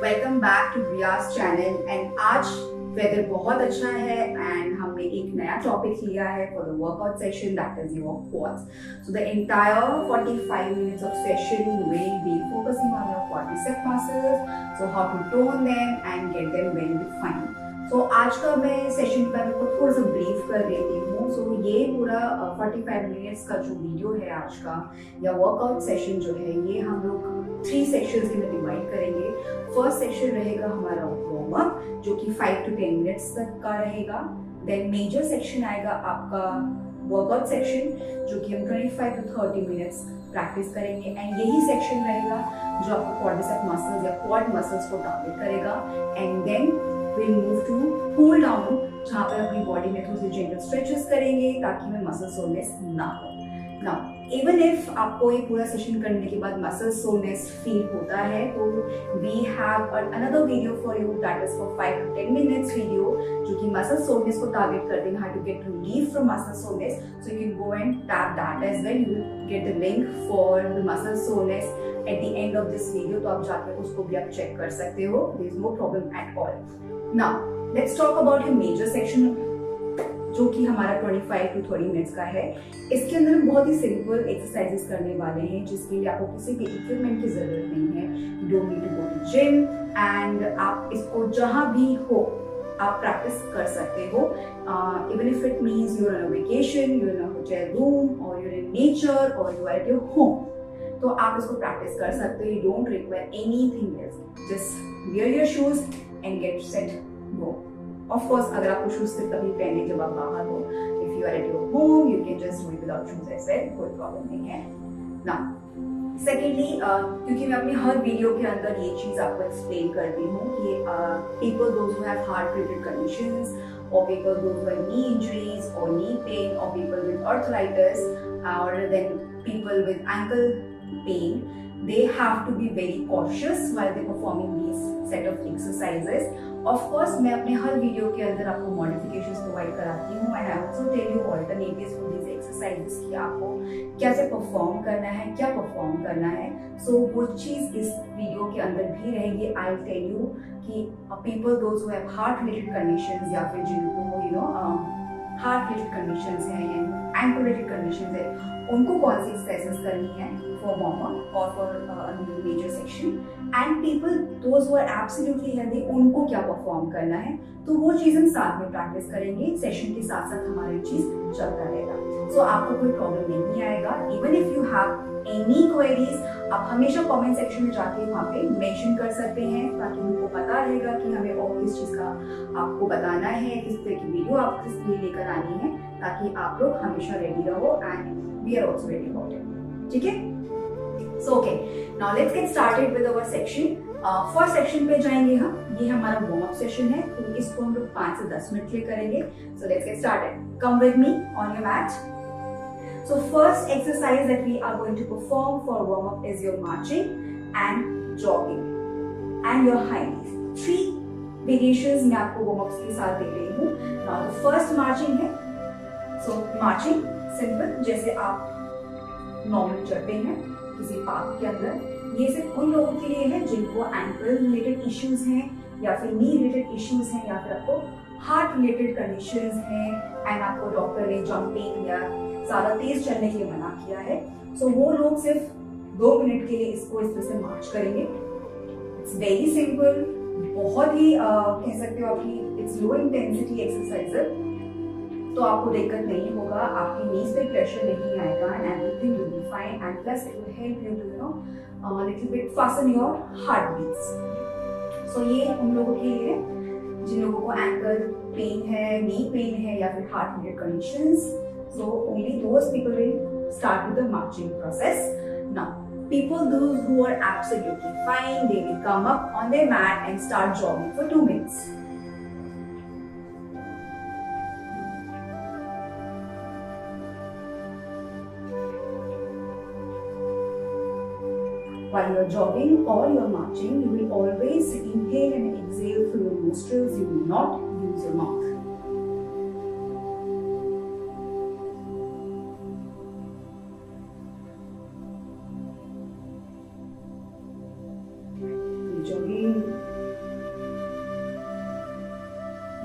Welcome back to Riyaz channel and आज weather बहुत अच्छा है एंड हमने एक नया टॉपिक लिया है for the workout session that is your quads. So the entire 45 minutes of session will be focusing on your quadricep muscles, so how to tone them and get them well defined. So आज का मैं session पर को थोड़ा सा brief कर देती हूँ. So ये पूरा 45 मिनट्स का जो वीडियो है आज का या वर्कआउट सेशन जो है ये हम लोग 3 सेक्शंस में डिवाइड करेंगे. फर्स्ट सेक्शन रहेगा हमारा वार्म अप जो कि 5 to 10 मिनट्स तक का रहेगा. देन मेजर सेक्शन आएगा आपका वर्कआउट सेक्शन जो कि हम 25 to 30 मिनट्स प्रैक्टिस करेंगे एंड यही सेक्शन रहेगा जो आपको क्वाड्रिसेप मसल्स या क्वाड मसल्स को टारगेट करेगा. And then we'll move to cool down जहाँ पर अपनी बॉडी में थोड़ी सी जेंटल स्ट्रेचेस करेंगे ताकि हमें मसल सोरनेस ना हो. नाउ इवन इफ आपको ये पूरा सेशन करने के बाद मसल सोरनेस फील होता है तो we have another video for you that is for 5 to 10 minutes video जो कि मसल सोरनेस को टारगेट करते हैं, how to get relief from muscle soreness. So you can go and tap that as well. You will get the link for the muscle soreness at the end of this video. तो आप जाकर उसको भी आप check कर सकते हो. There is no problem at all. Now, let's talk about your major section जो कि हमारा 25 to 30 मिनट्स का है. इसके अंदर हम बहुत ही सिंपल एक्सरसाइजेस करने वाले हैं जिसके लिए आपको किसी भी इक्विपमेंट की जरूरत नहीं है. You don't need to go to gym and आप इसको जहाँ भी हो आप प्रैक्टिस कर सकते हो. Even if it means you're on a vacation, you're in a hotel room or you're in nature or you are at your home. तो आप इसको प्रैक्टिस कर सकते हो. You don't require anything else. Just wear your shoes and get set, go. Of course, अगर आपको shoes सिर्फ तभी पहने जब आप बाहर हो. If you are at your home, you can just do it without shoes as well. कोई प्रॉब्लम नहीं है. Now, secondly, क्योंकि मैं अपनी हर वीडियो के अंदर ये चीज आपको एक्सप्लेन करती हूँ कि people those who have heart related conditions or people those who have knee injuries or knee pain or people with arthritis or then people with ankle pain, they have to be very cautious while they performing these set of exercises. Of course, मैं अपने हर video के अंदर आपको modifications provide कराती हूँ and I also tell you alternatives for these exercises कि आपको कैसे परफॉर्म करना है, क्या परफॉर्म करना है. So वो चीज़ इस वीडियो के अंदर भी रहेगी. I'll tell you कि people those who have heart related conditions या फिर जिनको हार्ट रिलेटेड कंडीशंस हैं या एंकल रिलेटेड कंडीशंस है उनको कौन सी एक्सरसाइजेस करनी है फॉर वार्म अप और for major section. And people those who are absolutely healthy उनको क्या परफॉर्म करना है तो वो चीज़ हम साथ में प्रैक्टिस करेंगे. सेशन के साथ साथ हमारा ये चीज़ चलता रहेगा. सो आपको कोई प्रॉब्लम नहीं आएगा. Even if you have any queries आप हमेशा कमेंट सेक्शन में जाके वहाँ पे मेंशन कर सकते हैं ताकि उनको पता रहेगा कि हमें और किस चीज़ का आपको बताना है, किस तरह की वीडियो आपको किस लिए लेकर आनी है ताकि आप लोग हमेशा रेडी रहो and we are also ready about it. ठीक है. So okay, now let's get started with our section. First section पे जाएंगे हम. ये हमारा वार्म अप सेशन है तो इसको हम लोग 5 से 10 मिनट के लिए करेंगे. So let's get started. Come with me on your mat. So first exercise that we are going to perform for warm up is your marching and jogging and your high knees. 3 variations मैं आपको warm ups के साथ दे रही हूँ. Now the first marching है. So marching simple जैसे आप normal चलते हैं किसी पार्क के अंदर. ये सिर्फ उन लोगों के लिए है जिनको एंकल रिलेटेड इश्यूज हैं या फिर नी रिलेटेड इश्यूज हैं या फिर आपको हार्ट रिलेटेड कंडीशंस हैं एंड आपको डॉक्टर ने जंपिंग या ज़्यादा तेज चलने के लिए मना किया है. सो वो लोग सिर्फ 2 मिनट के लिए इसको इस तरह से मार्च करेंगे. It's very simple. बहुत ही कह सकते हो आपकी इट्स लो इंटेंसिटी एक्सरसाइज है तो आपको दिक्कत नहीं होगा. आपकी नीज पे प्रेशर नहीं आएगा and everything will be fine and plus it will help you to little bit fasten your heart beats. So ये उन लोगों के लिए जिन लोगों को एंकल पेन है, नी पेन है या फिर heart related conditions. So only those people will start with the marching process. Now, people those who are absolutely fine, they will come up on their mat and start jogging for 2 minutes. While you are jogging or you are marching, you will always inhale and exhale through your nostrils. You will not use your mouth. Jogging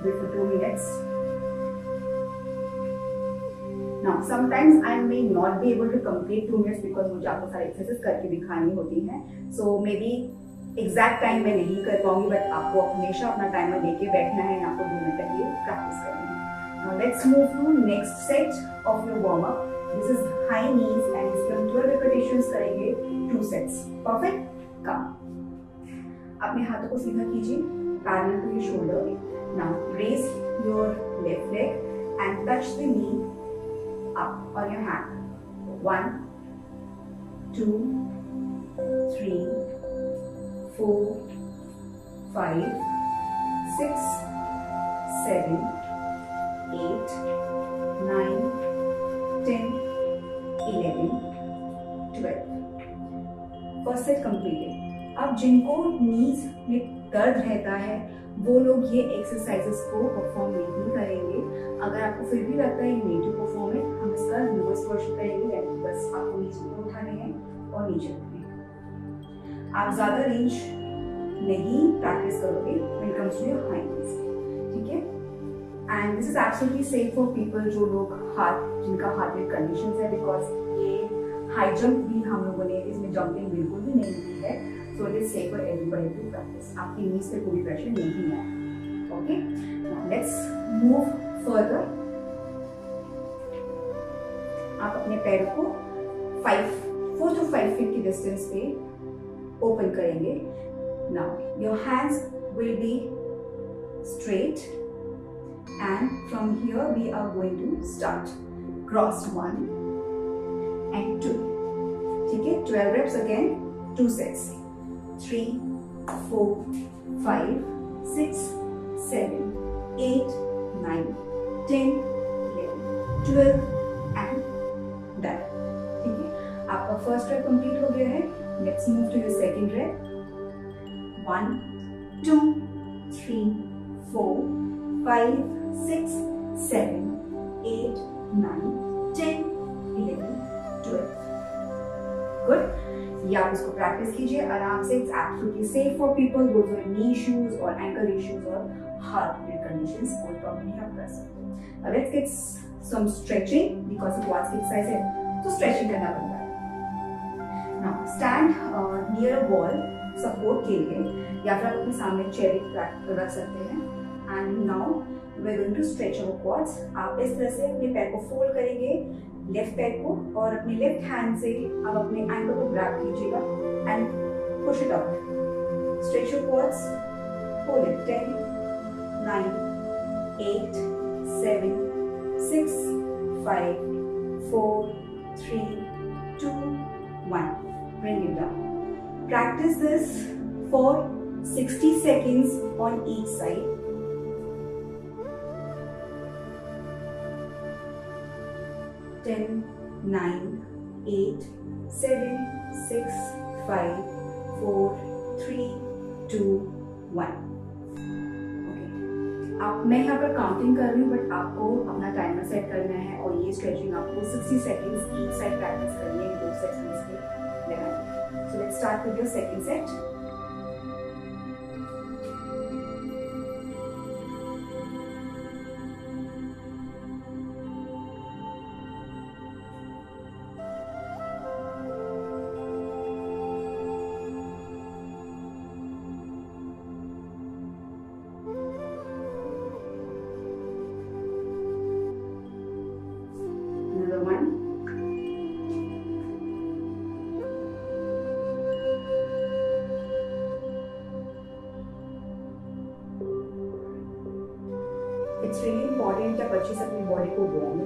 do it for 2 minutes. Now sometimes I may not be able to complete 2 minutes because मुझे आपको सारे exercise करके दिखानी होती हैं. So maybe exact time मैं नहीं कर पाऊंगी, बट आपको हमेशा अपना टाइमर लेके बैठना है, आपको 2 मिनट तक ये प्रैक्टिस करनी है. Now let's move to next set of your warm up. This is high knees and इसके हम 12 repetitions करेंगे 2 sets. Perfect? Come. अपने हाथों को सीधा कीजिए, parallel to your shoulder. Now raise your left leg and touch the knee up on your hand. 1, 2, 3, 4, 5, 6, 7, 8, 9, 10, 11, 12. First set completed. अब जिनको नीज में दर्द रहता है वो लोग ये एक्सरसाइजेस को परफॉर्म नहीं करेंगे. अगर आपको फिर भी लगता है ये नीड टू परफॉर्म है, हम इसका लोएस्ट वर्जन करेंगे. यानी बस आपको नीचे को उठाने हैं और नीचे रखने हैं. आप ज्यादा रेंज नहीं प्रैक्टिस करोगे when it comes to your high knees. ठीक है? And this is absolutely safe for people जो लोग जिनका हार्ट रेट कंडीशंस है, बिकॉज ये हाई जंप भी हम लोगों ने इसमें जंपिंग बिल्कुल भी नहीं की है. So it is safe for everybody to practice. आपकी नीज पे कोई प्रेशर नहीं है. Okay? Now let's move further. आप अपने पैरों को 4 to 5 feet की डिस्टेंस पे ओपन करेंगे. Now your hands will be straight and from here we are going to start. Cross 1 and 2. ठीक है? 12 reps again, 2 sets. 3, 4, 5, 6, 7, 8, 9, 10, 11, 12 and done. ठीक है? आपका फर्स्ट रेप कंप्लीट हो गया है. Let's move to your second rep. 1, 2, 3, 4, 5, 6, 7, 8, 9, 10, 11, 12. Good. ये आप इसको प्रैक्टिस कीजिए आराम से. It's absolutely safe for people those with knee issues और एंकल इश्यूज और हार्ट रेट कंडीशंस. कोई प्रॉब्लम नहीं आप कर सकते. अब let's get some stretching because ये क्वाड्स की एक्सरसाइज है, तो स्ट्रेचिंग करना पड़ता है. Now stand near a wall support के लिए, या फिर आप अपने सामने चेयर रख सकते हैं. And now we are going to stretch our quads. आप इस तरह से अपने पैर को फोल्ड करेंगे, लेफ्ट पैर को, और अपने लेफ्ट हैंड से आप अपने एंकल को ग्रैब कीजिएगा and push it up. Stretch your quads. Hold it. 10, 9, 8, 7, 6, 5, 4, 3, 2, 1. Bring it down. Practice this for 60 seconds on each side. 10, 9, 8, 7, 6, 5, 4, 3, 2, 1. आप मैं यहाँ पर काउंटिंग कर रही हूँ, बट आपको अपना टाइमर सेट करना है और ये स्ट्रेचिंग आपको 60 सेकंड्स ईच साइड प्रैक्टिस करनी है. 2 सेट्स में इसके लगाएंगे. सो let's start with your second set. It's really important कि आप अच्छे से अपनी बॉडी को वार्म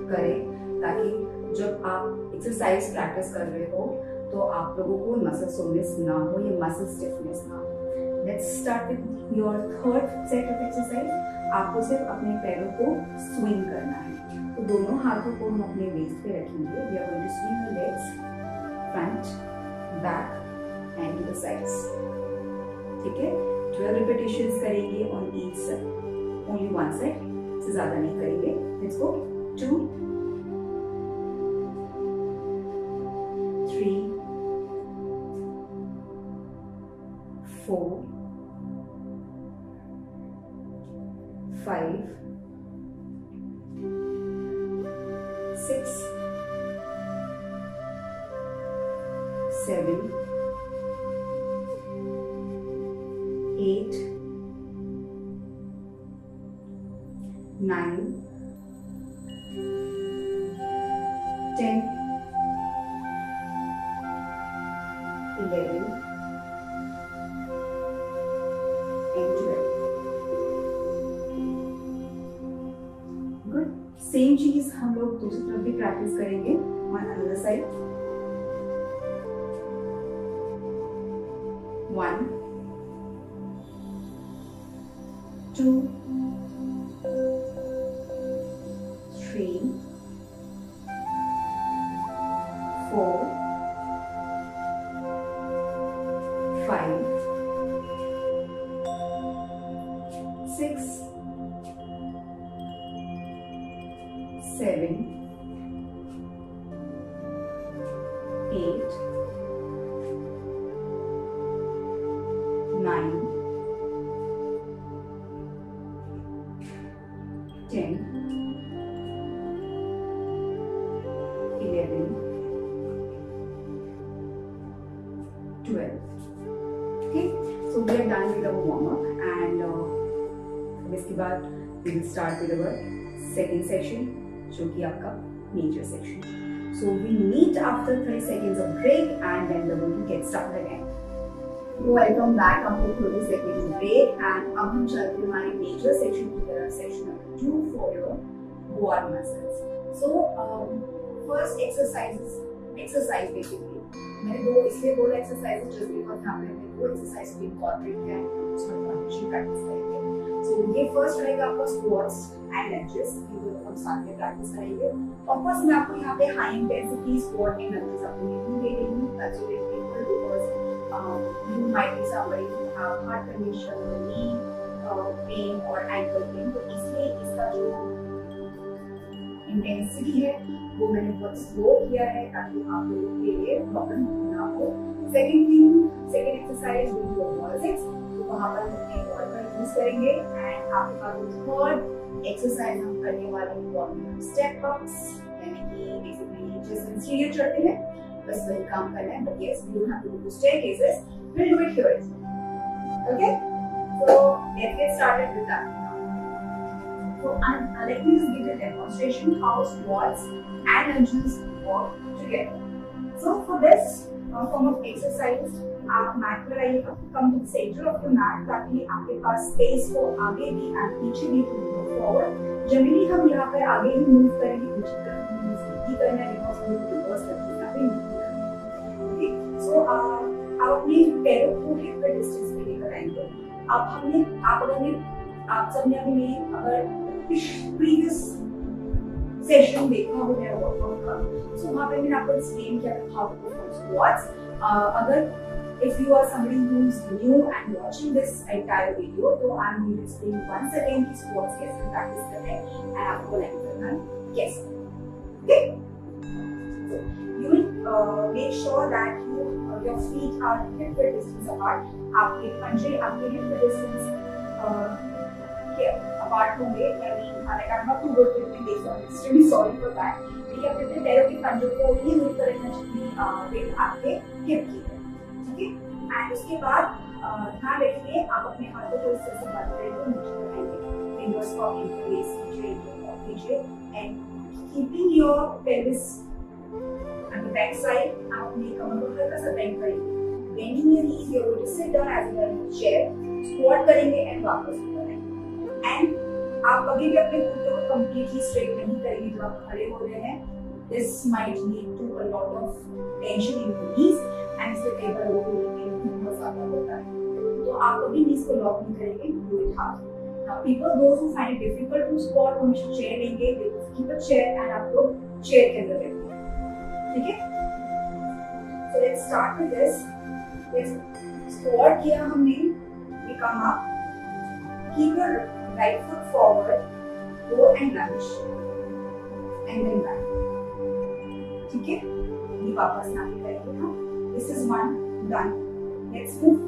करें, ताकि जब आप एक्सरसाइज प्रैक्टिस कर रहे हो तो आप लोगों को मसल सोरनेस ना हो, ये मसल स्टिफनेस ना हो. Let's start with your third set of exercise. आपको सिर्फ अपने पैरों को स्विंग करना है. तो दोनों हाथों को हम अपने वेस्ट पे रखेंगे. We are going to swing the legs front, back and to the sides. ठीक है? 12 रिपीटेशंस करेंगे on each side. Only one side, से ज्यादा नहीं करेंगे. Let's go. 2, 3, 4, 5, 6, 7, 8, 9, 10, 11 and 12. Good. Same चीज हम लोग दूसरी तरफ भी प्रैक्टिस करेंगे on another side. 1, 2, 3, 4, 5, 6, 7, 8, 9, 10, 11, 12. Okay, so we are done with our warm up and इसके बाद we will start with our second section, जो कि आपका major section. So we meet after 30 seconds of break and then we're going to get started again. Welcome back after 30 seconds break and अब हम चलते हैं हमारे major section की तरफ, section number 2 for your quad muscles. So first exercise basically. मैंने दो इसलिए बोला एक्सरसाइज जस्ट बिकॉज़ यहाँ पे हमने दो एक्सरसाइज को इंकॉर्पोरेट किया है, उसमें कॉम्बिनेशन प्रैक्टिस करेंगे. सो ये फर्स्ट रहेगा आपका स्क्वाट्स एंड लंजेस, ये दोनों हम साथ में प्रैक्टिस करेंगे. ऑफ कोर्स मैं आपको यहाँ पे high intensity squat and lunges आपको नहीं दे रही हूँ, that's very simple because you might be somebody who have heart condition, knee pain और एंकल पेन, तो इसलिए इसका जो इंटेंसिटी है वो मैंने बहुत स्लो किया है ताकि आप लोगों के लिए प्रॉब्लम ना हो. Second exercise will be wall sits, तो वहां पर हम एक वॉल का यूज करेंगे एंड आपके पास थर्ड एक्सरसाइज हम करने वाले हैं वो स्टेप अप्स, यानी कि बेसिकली जैसे सीढ़ियां चढ़ते हैं बस वही काम करना है, but yes we don't have to do staircases, we will do it here. Okay, so let's get started with that. So let me just give you a demonstration how squats and lunges work together. So for this form of exercise, आप mat पर आइएगा, come to the centre of the mat ताकि आपके पास space हो आगे भी and पीछे भी मूव फॉरवर्ड. जनरली हम यहाँ पर आगे ही मूव करेंगे, पीछे तरफ मूव नहीं करना है बिकॉज़ वी रिवर्स करके यहाँ पे मूव करना है. ओके, सो आप अपने पैरों को हिप पे डिस्टेंस पे लेकर आएंगे. आप सबने अभी अगर प्रीवियस सेशन देखा हो मेरा वर्कआउट का, सो वहाँ पे मैंने आपको एक्सप्लेन किया था हाउ टू परफॉर्म स्क्वाट्स. अगर if you are somebody who is new and watching this entire video, तो I am going to explain once again कि squats कैसे practice करना है and आपको लाइन करना है कैसे. Okay? So you will make sure that your feet are hip width distance apart. आपके पंजे आपके hip width distance apart होंगे, यानी like I'm not too good with English, so I'm extremely sorry for that. लेकिन अपने पैरों के पंजों को ही दूर करना चाहिए विद आपके हिप की. ठीक है, एंड उसके बाद ध्यान रखिए आप अपने हाथों को इस तरह से बंद करेंगे, नीचे लगाएंगे, फिंगर्स को इंटरलेस कीजिए and keeping your pelvis at the back side. आप अपनी कमर को हल्का सा बेंड करेंगे, bending your knees, you are going to sit down as in a chair, squat करेंगे एंड वापस ऊपर आएंगे. एंड आप कभी भी अपने घुटनों को कंप्लीटली स्ट्रेट नहीं करेंगे जब आप खड़े हो रहे हैं. This might lead to a lot of tension in your knees and इससे कई बार लोगों को बहुत ज्यादा होता है, तो आप कभी नीज को लॉक नहीं करेंगे, do it half. Now people those who find it difficult to squat, वो हमेशा चेयर लेंगे, they will keep a chair and आप लोग चेयर के अंदर बैठेंगे. ठीक है, so let's start with this. Squat किया हमने, we come up, keep your right foot forward, go and lunge, and then back. ठीक है, ये वापस ना करेंगे हम. This is one done. Let's move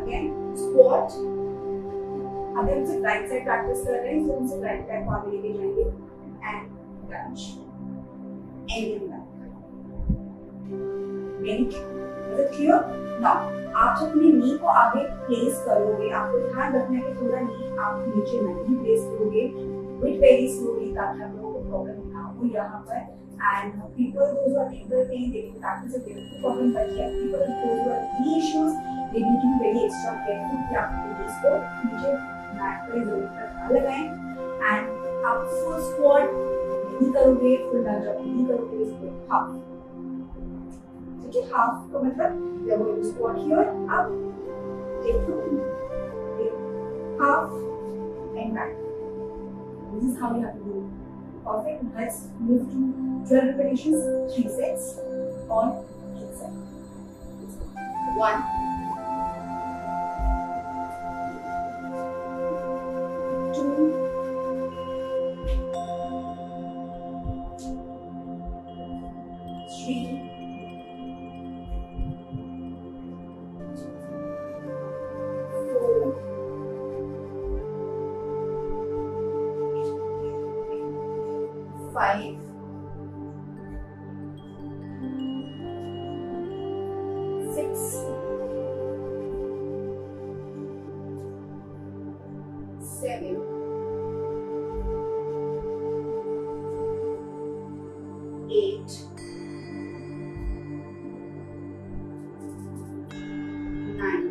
again. Squat, अगर हम सिर्फ राइट साइड प्रैक्टिस कर रहे हैं तो हम सिर्फ राइट पैर को आगे लेके जाएंगे and lunge and back. Is it clear? Now आप जब अपनी नी को आगे प्लेस करोगे, आपको ध्यान रखना है कि पूरा नी आप नीचे नहीं प्लेस करोगे, विथ वेरी स्लोली, ताकि हम लोगों को प्रॉब्लम ना हो यहाँ पर। And people those who are ankle pain, they can practice a different problem, but yeah, people those who are knee issues, they need to be very extra careful कि आप knees को नीचे मैट पर जरूर ना लगाएं। एंड आप full squat नहीं करोगे, फुल लंज अप नहीं करोगे, इसको हाफ, ठीक है? हाफ का मतलब जब वो squat here up, take half and back. This is how you have to do it. Perfect. Let's move to 12 repetitions, 3 sets on each side. 1, 2, 3, 4, 5, 6, 7, 8, 9,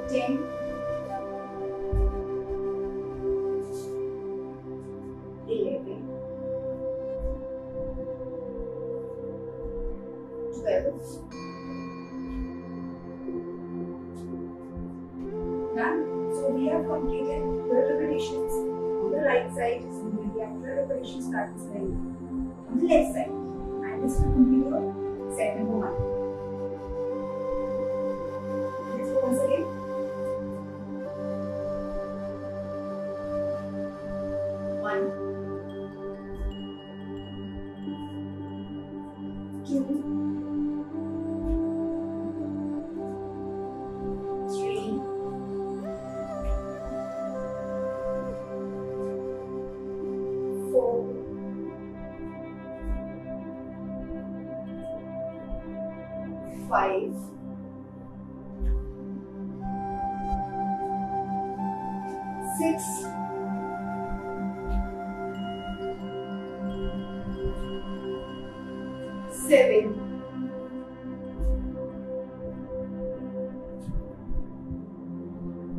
10, 11, 12. Done. So we have completed 12 repetitions on the right side. So we have 12 repetitions practicing on the left side. And this will complete your set number 1. Let's go once again. 1, 2, 3, 4, 5, 6, 7,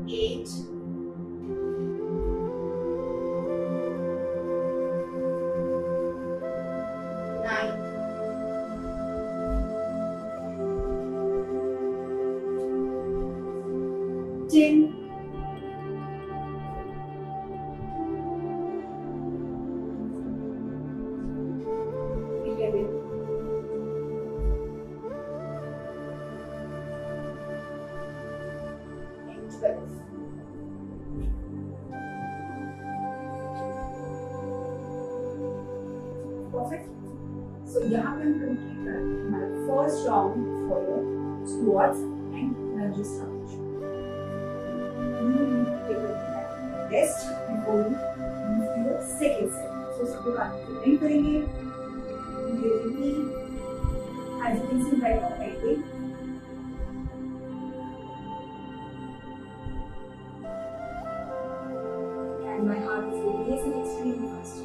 8, 9, 10, 11, 12. Perfect. So यहाँ पे हम complete कर हमारा first round for your squats and lunges round. You need to take a rest before you move to your second set. So सबके बाद नहीं करेंगे. Usually, as you can see right now, I think. And my heart is racing extremely fast.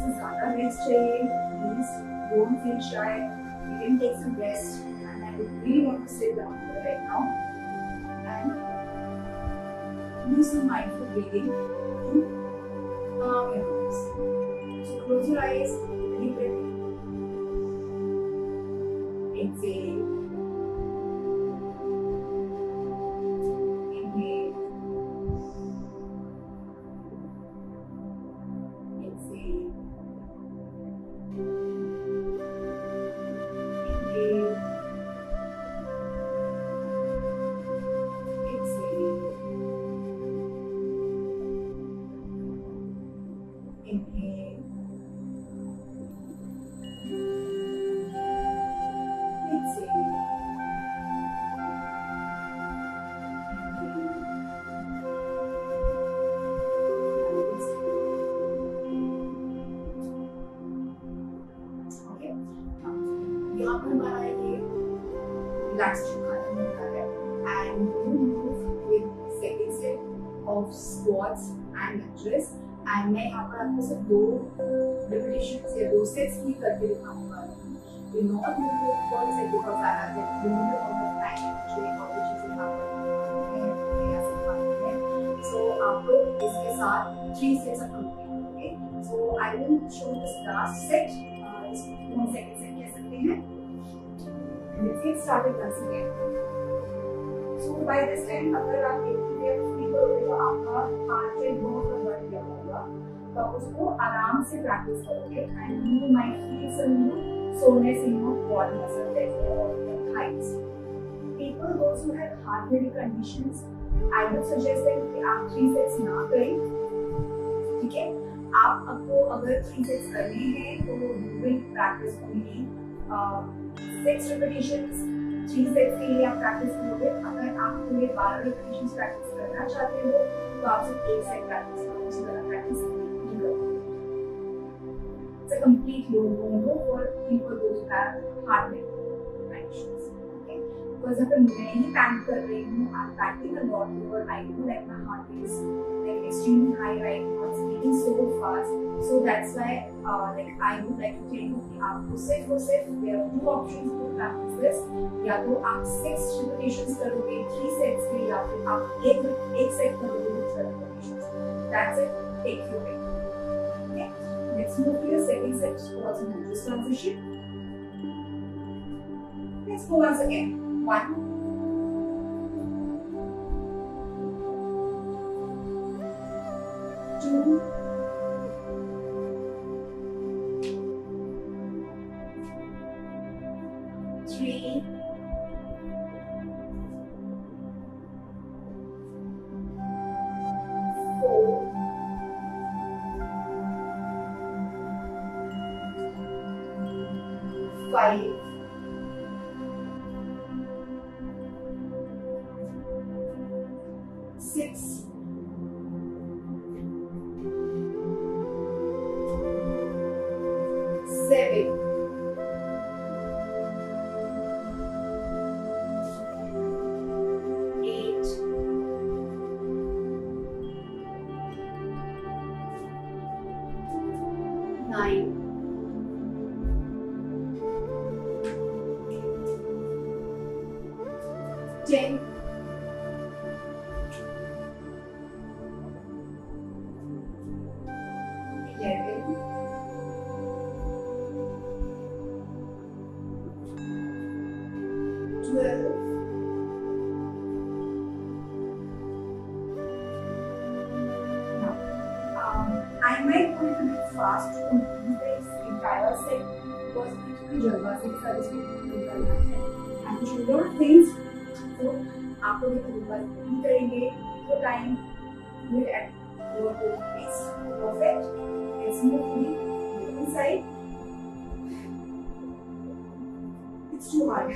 ज़्यादा rest चाहिए, please don't feel shy. You can take some rest, and I really want to sit down here right now and do some mindful breathing to calm your nerves. So close your eyes, deep breath in, exhale, inhale, exhale, inhale, exhale, inhale, exhale, okay. यहाँ पर हमारा ये relaxation खत्म होता है and you move with second step of squats and lunges and मैं यहाँ पर आपको सिर्फ 2 रिपीटेशंस या 2 सेट्स ही करके दिखाने वाली हूँ। You not do the first set because I have that limited amount of time actually और भी चीजें आप करते हैं या सिखाते हैं। सो आप लोग इसके साथ 3 सेट्स कंप्लीट करेंगे। So I will show this last set, इसको सेकंड सेट कह सकते हैं। Let's get started once again. So by this time अगर आप देखते हैं फ्री करोगे तो आपका हार्ट रेट बहुत बढ़ गया होगा, तो उसको आराम से प्रैक्टिस करोगे and you might feel some soreness in your quad muscle like your thighs. People those who have heart rate conditions, I would suggest that कि आप 3 sets ना करें, ठीक है? आप आपको अगर 3 sets करने हैं तो you will practice only 6 repetitions, 3 sets के लिए आप प्रैक्टिस करोगे। अगर आप पूरे 12 repetitions प्रैक्टिस करना चाहते हो तो आप सिर्फ 1 सेट प्रैक्टिस करो, उससे ज़्यादा प्रैक्टिस नहीं करो। It's a complete no-go for people who have heart rate conditions. Okay? Because अगर मैं ही पैंट कर रही हूँ, I'm panting a lot more. I feel like my heart is like extremely high right now. It's beating so fast. So that's why like I would like to tell you कि आपको सिर्फ और सिर्फ there are 2 options to practice this. या तो आप 6 repetitions करोगे 3 sets के, या फिर आप एक set करोगे 12 repetitions. That's it. Take your pick. Okay? Let's move to your second set, squats and lunges transition. Let's go once again. 1, 2, 3, 4, 5, 6, 7, 8, 9, 10, 11, 12, I might go a little bit fast to complete this entire set because actually जल्दबाजी के साथ इसको complete करना है and कुछ lot of things, तो आप लोग इसको जल्दबाजी नहीं करेंगे, तो time will at your own pace. Perfect. Let's move to the inside. It's too hard.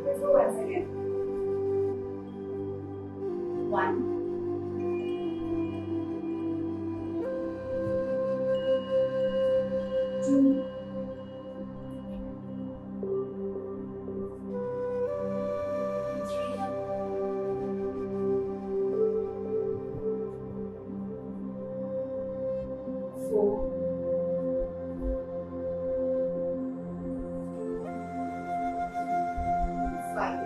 Let's go once again. 1, 2, 3, 4, 5,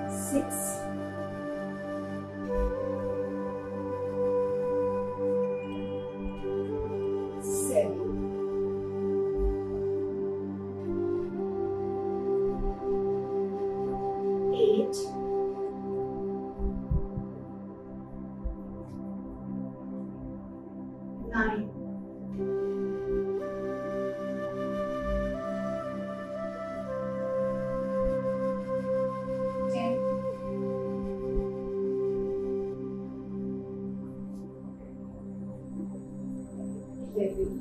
6, 7, 8, 9, 10, 11, 12.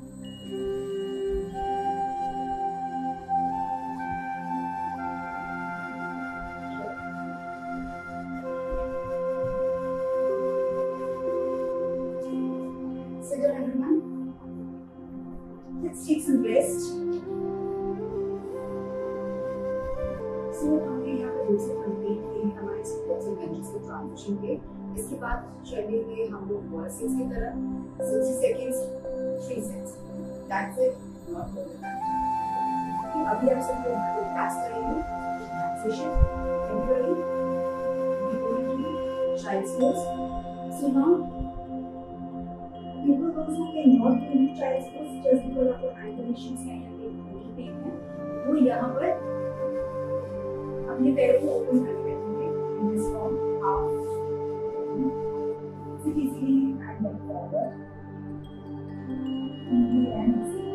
Sit down, everyone. Let's take some rest. So हमने यहाँ पे दूसरे कंप्लीट किए हैं हमारे स्पोर्ट्स एंड वेंचर्स के transition के. इसके बाद चलेंगे हम लोग वर्सेस की तरफ. 60 seconds, 3 sets. That's it. Not more than that. अभी आप सब लोग क्लास करेंगे. Relaxation, temporary, deep child's pose. So now, people those who cannot do child's pose just because of their ankle issues हैं या फिर pain है, वो यहाँ पर अपने पैरों को ओपन करके रखेंगे in this form, half. Sit easily and then forward. Inhale and exhale.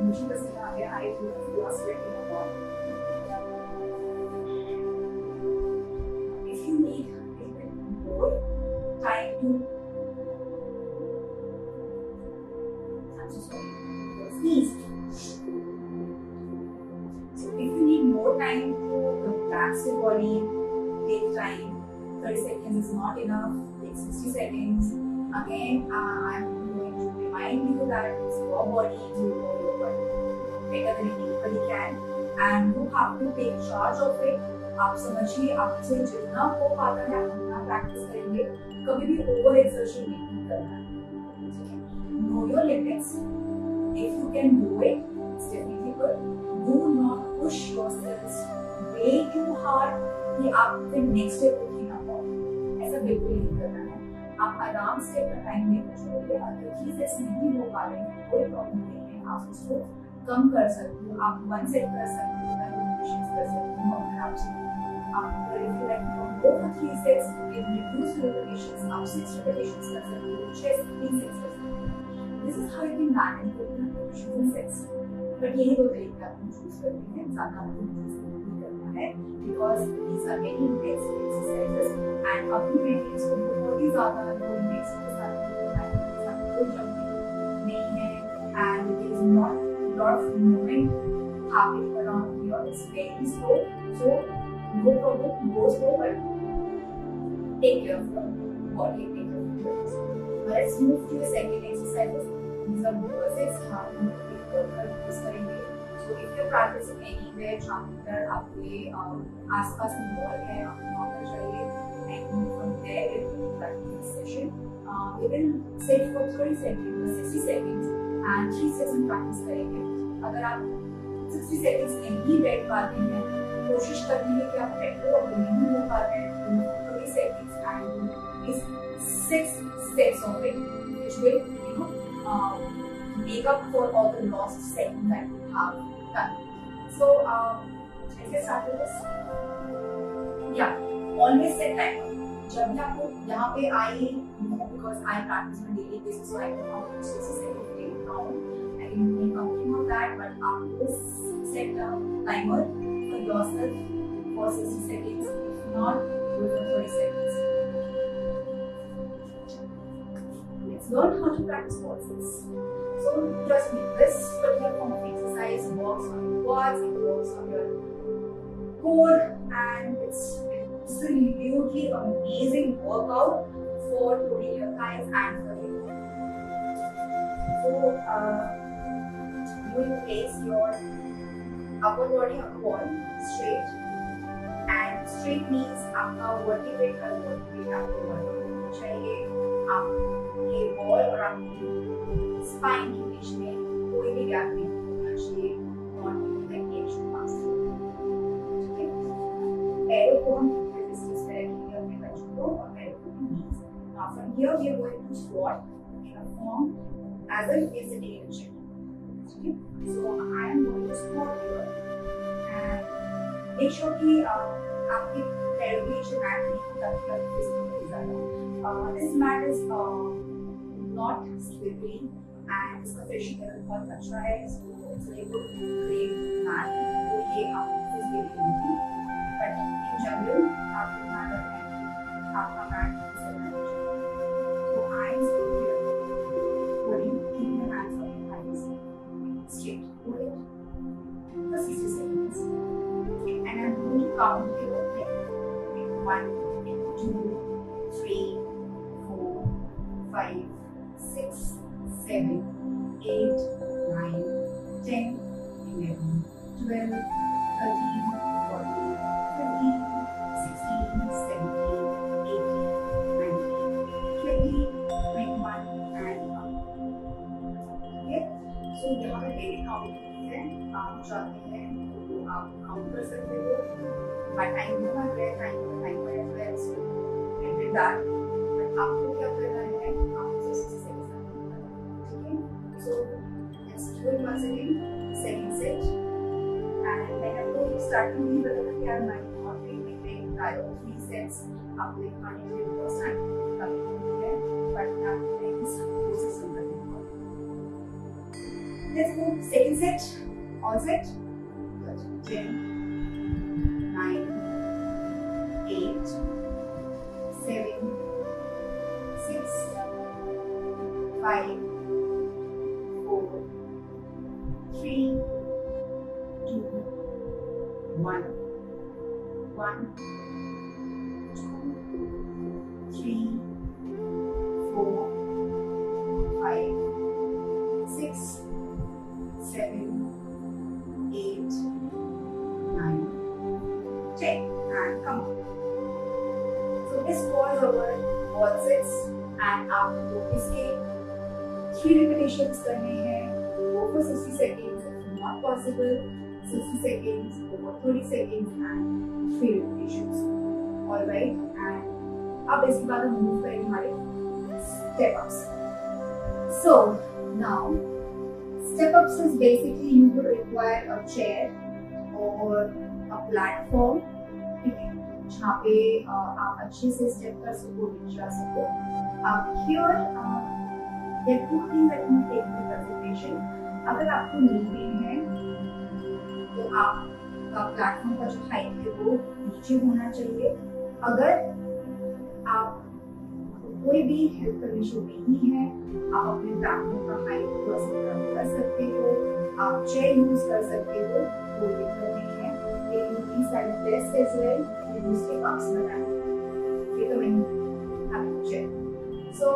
मुझे पसंद आ गया. I feel you are sweating a lot. If you need a little bit more time to, I'm so sorry, sneeze. So if you need more time to relax your body, take time. 30 seconds is not enough. Take 60 seconds. Again, I'm going to remind you that it's your body, you know your body better than anybody can, and you have to take charge of it. आप समझिए, आपसे जितना हो पाता है आप उतना practice करेंगे. कभी भी ओवर एक्सर्शन नहीं करना है. ठीक है? Know your limits. If you can do it, it's definitely good. Do not push yourselves way too hard कि आप फिर नेक्स्ट स्टेप उठ ही ना पाओ. ऐसा बिल्कुल नहीं करना है. आप आराम से अपना टाइम लेकर छोड़िए. अगर चीजें नहीं हो पा रही हैं कोई प्रॉब्लम नहीं है. आप उसको कम कर सकते हो. आप 1 सेट कर सकते हो, रिपीटेशंस कर सकते हो. अगर आप अगर if you like to go for 3 sets with reduced repetitions, आप 6 रिपीटेशंस कर सकते हो, 6 3 सेट्स कर सकते हो. This is how you can manage with repetitions in sets. But यही दो तरीके आप चूज करते हैं. ज्यादा आपको चूज नहीं करना है because these are very intense exercises. And अभी मैं इसको बहुत ही ज्यादा इंटेंस के साथ कोई जंपिंग नहीं है and it is not lot of movement happening around here. It's very slow, so no problem, go slow, but take care of your body, take care of your legs. Let's move to the second exercise. These are verses हम use करेंगे. So if you're practicing anywhere, जहाँ पर आपके आसपास में wall है, आप वहाँ पर जाइए and from there we will practice this session. We will sit for 30 seconds, 60 seconds. And 3 sets में प्रैक्टिस करेंगे. अगर आप 60 सेकंड्स नहीं बैठ पाते हैं, कोशिश करेंगे कि आप टेम्पो अगर नहीं हो पाते हैं, 30 seconds and is 6 sets of it, which will make up for all the lost seconds that you have done. So let's get started with this. Yeah, always set timer. जब भी आपको यहाँ पे I know because I practice on a daily basis, so I know how to 60 seconds. I can make something of that, but after set a timer for yourself for 60 seconds. If not, do it for 30 seconds. Let's learn how to practice pulses. So trust me, this particular form of exercise works on your quads, it works on your core, and it's absolutely amazing workout for loading your thighs and for your core. So you will place your upper body on the wall straight, and straight means आपका vertebrae का vertebrae आपको vertebrate चाहिए. आप ये wall और आपकी spine के बीच में कोई भी gap नहीं होना चाहिए. पैरों को हम डिस्टेंस पे रखेंगे अपने बच्चों को और पैरों को knees. Now from here we are going to squat in a form as if we are sitting in a chair. Okay? So I am going to squat here and make sure कि आपके पैरों के नीचे mat नहीं होता कि आप फिसलने नहीं ज़्यादा. This mat is not slippery and इसका फिनिशिंग लेवल बहुत अच्छा है. इसको it's a good grade mat. तो ये आप फिसलने नहीं. But in general आपको ध्यान रखना है आपका मैट फिसलना नहीं चाहिए. So I am sitting here, holding, keeping my hands on my thighs, straight. Hold it for 60 seconds. And I'm going to count here. 1, 2, 3, 4, 5, 6, 7, 8, 9, 10, 11, 12, 13, 14, 15, 16, 17, 18, 19, 20, 21 and up. Okay? So यहाँ पे daily counting है. आप चाहते हैं तो आप काउंट कर सकते हो. But I know my breath, I know my time as well, so I did that. But आपको क्या करना है? आपको 60 seconds करना है. ठीक है? So let's do it once again. Second set. And मैंने आपको starting में ही बताया कि यार मैं बहुत very tired. 3 sets आपको दिखाने के लिए first time कभी नहीं है. But now मैं इस कोशिश करने वाला हूँ. Let's go. Second set. All set. Good. 10. 9, 8, 7, 6, 5, 4, 3, 2, 1, 1, 2, 3, 4, 5, 6, 7, 8, 9, 10 and come on. So this was our wall sits and आपको इसके 3 repetitions करने हैं. Go for 60 seconds if not possible. 60 seconds over 30 seconds and 3 repetitions. Alright, and अब इसके बाद हम move करेंगे हमारे step ups. So now step ups is basically you will require a chair or a platform, ठीक है, जहाँ पे आप अच्छे से स्टेप कर सको, जा सको. Here there are 2 things that you take into consideration. अगर आपको नी पेन है तो आपका प्लेटफॉर्म का जो हाइट है वो नीचे होना चाहिए. अगर आप कोई भी हेल्थ कंडीशन नहीं है, आप अपने प्लेटफॉर्म का हाइट कर सकते हो. आप चेयर यूज कर सकते हो, कोई दिक्कत नहीं है. These are the best as well. You use step ups, but I recommend having a chair. So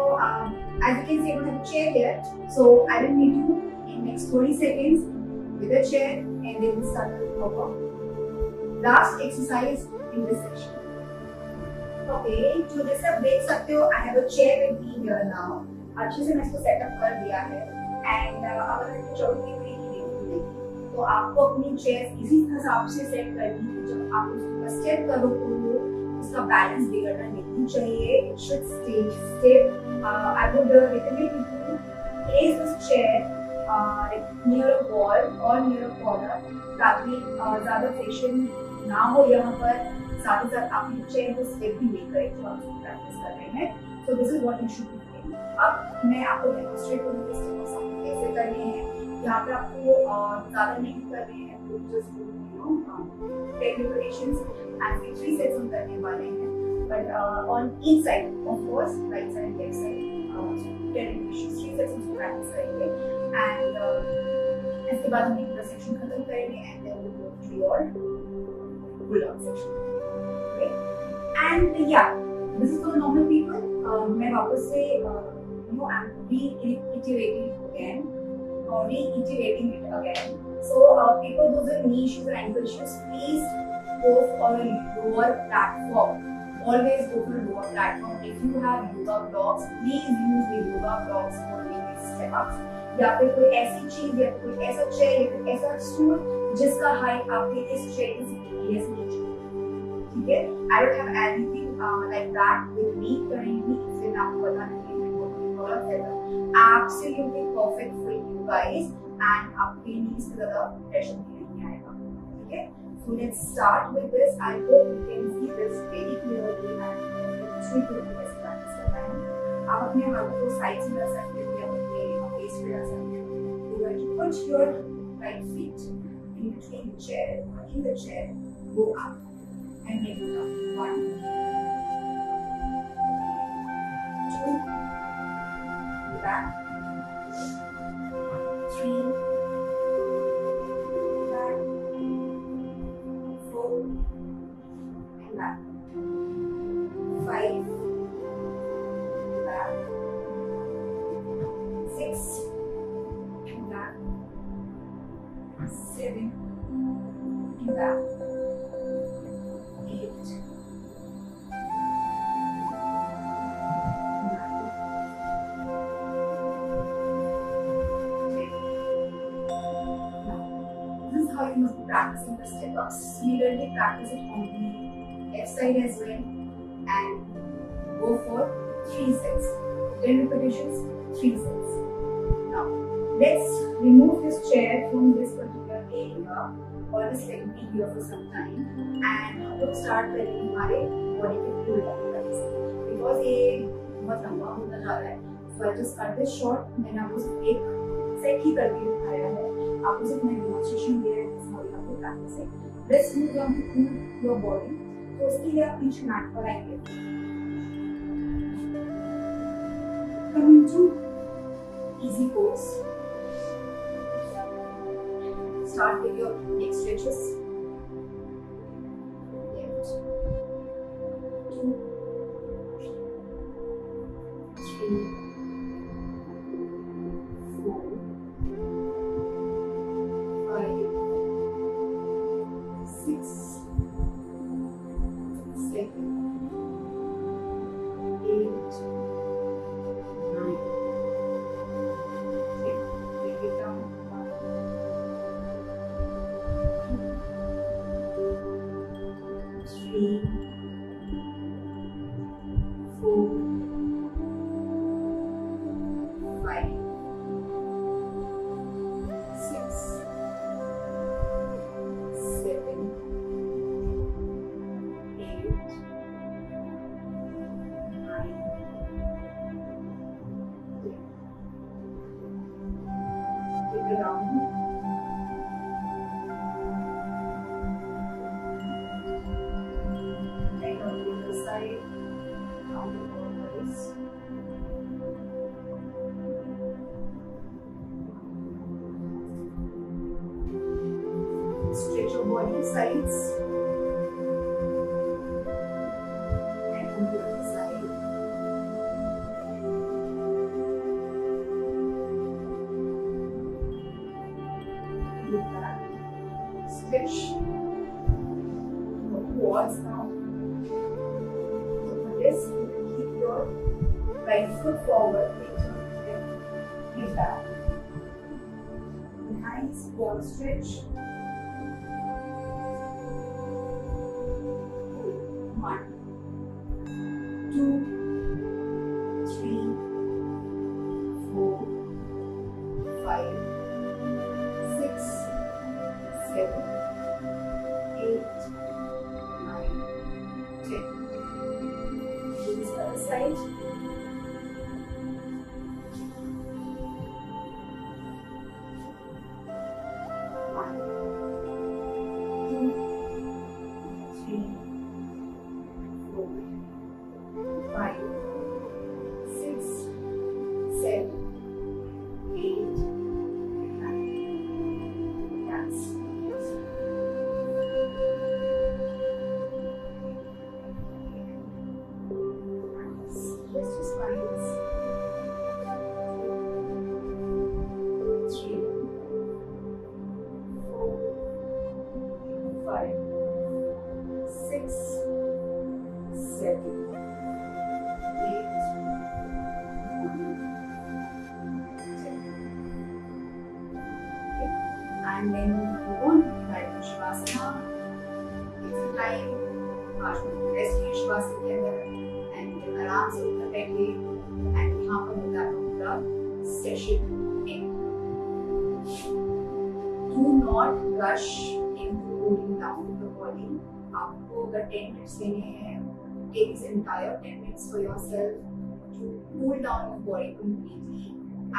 as you can see, I don't have a chair here. So I will meet you in next 20 seconds with a chair, and then we'll start the workout. Last exercise in this section. Okay, तो जैसे आप देख सकते हो, I have a chair with me here now. अच्छे से मैं इसको सेटअप कर दिया है. And अगर मैं चौड़ी तो आपको अपनी चेयर इसी हिसाब से सेट करनी है. जब आप उसको स्टेप करो तो उसका बैलेंस बिगड़ना नहीं चाहिए. It should stay stiff. I would recommend you to place this chair near a wall or near a corner ताकि ज़्यादा फ्रिक्शन ना हो यहाँ पर. साथ ही साथ आपकी चेयर को स्टेप भी नहीं करे जो आप प्रैक्टिस कर रहे हैं. So this is what you should be doing. अब मैं आपको डेमोन्स्ट्रेट करूँगी स्टेप्स आपको कैसे करने हैं. यहाँ पे आपको ज़्यादा नहीं करने हैं. Just 10 repetitions and 3 sets हम करने वाले हैं. But on each side, of course, right side and left side, 10 repetitions, 3 sets हम practice करेंगे. And इसके बाद हम एक सेक्शन खत्म करेंगे and then we'll go to your pull-up section. Okay? And yeah, this is for the normal people. मैं वापस से I'm reiterating it again. So people those with knee issues or ankle issues, please go for a lower platform. Always go for a lower platform. If you have yoga blocks, please use the yoga blocks for these step ups. या फिर कोई ऐसी चीज या कोई ऐसा chair या फिर ऐसा स्टूल जिसका हाइट आपके इस चेयर से नीचे. ठीक है, I don't have anything like that with me currently, इसलिए मैं आपको बता नहीं absolutely perfect for you guys and आपके knees पे ज़्यादा pressure भी नहीं आएगा, ठीक है? So let's start with this. I hope you can see this very clearly and अच्छी तरीके से practice करना है। आप अपने हाथों को साइड में रख सकते हो या अपने फेस पे रख सकते हो। You have to put your right feet in between the chair or in the chair, go up and make it up. 1, 2, back, 3, back, 4, and back, 5, back, 6, and back, 7, and back, 8, 10. This is how you must be practicing the step-ups. Similarly, practice it on the left side as well and go for 3 sets. 10 repetitions, 3 sets. Now, let's remove this chair from this particular area or this segment here for some time and हम लोग start करेंगे हमारे body के pull down करने because ये बहुत लंबा होता जा रहा है. So I just cut this short. मैंने आपको सिर्फ एक सेट ही करके दिखाया है. आपको सिर्फ मैं डेमोन्स्ट्रेशन दे रही हूँ how you have to practice it. Let's move on to pull your body. तो उसके लिए आप पीछे मैट पर आएंगे. Coming to easy pose. Start with your neck stretches. Left, 2, 3, 4, 5, 6, 7, 8, 9, 10. Take it down. 3, 4, 5, 6, 7, 8, 9, 10. Take it down. And on the other side, down the corners. Stretch your body sides. And on the other side. Look back. Stretch your quads now. This, keep your right foot forward, knee back. Nice quad stretch. 1, 2, 3, 4, 5, 6, 7, 8, 9, 10. This other side. 1, 2, 3, 4, 5, 6, 7, 8, 9. That's let's just find this. 3, 4, 5, 6, 7, 8, 9, 10. Okay. And then we move on to Shavasana. It's a time 5 minute rest लीजिए श्वासन के अंदर and आराम से उधर बैठिए and यहाँ पर होता है पूरा session in. Do not rush into cooling down the body. आपको अगर 10 minutes लेने हैं, take this entire 10 minutes for yourself to cool down your body completely.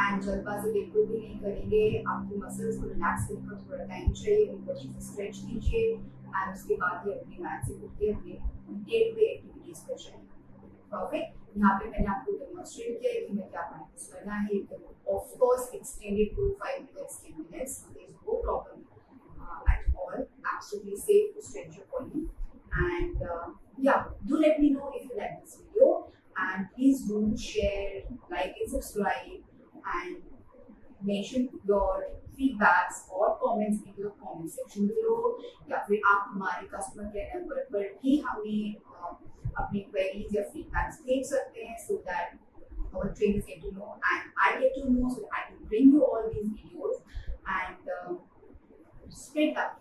And जल्दबाजी बिल्कुल भी नहीं करेंगे, आपकी मसल्स को रिलैक्स करने का थोड़ा टाइम चाहिए, उनको अच्छे से स्ट्रेच कीजिए एंड उसके बाद ही अपनी मैट से उठ के अपने डे टू डे एक्टिविटीज पर जाइए। परफेक्ट। यहाँ पे मैंने आपको डेमोन्स्ट्रेट किया है कि मैं क्या प्रैक्टिस करना है। Of course extended to 5 minutes 10 minutes, there is no problem at all, absolutely safe to stretch your body. And yeah, do let me know if you like this video, and please do share, like and subscribe, and mention your feedbacks or comments in the comment section below, या फिर आप हमारे customer care number पर भी हमें अपनी queries या feedbacks भेज सकते हैं, so that our trainers get to know and I get to know, so that I can bring you all these videos and spread that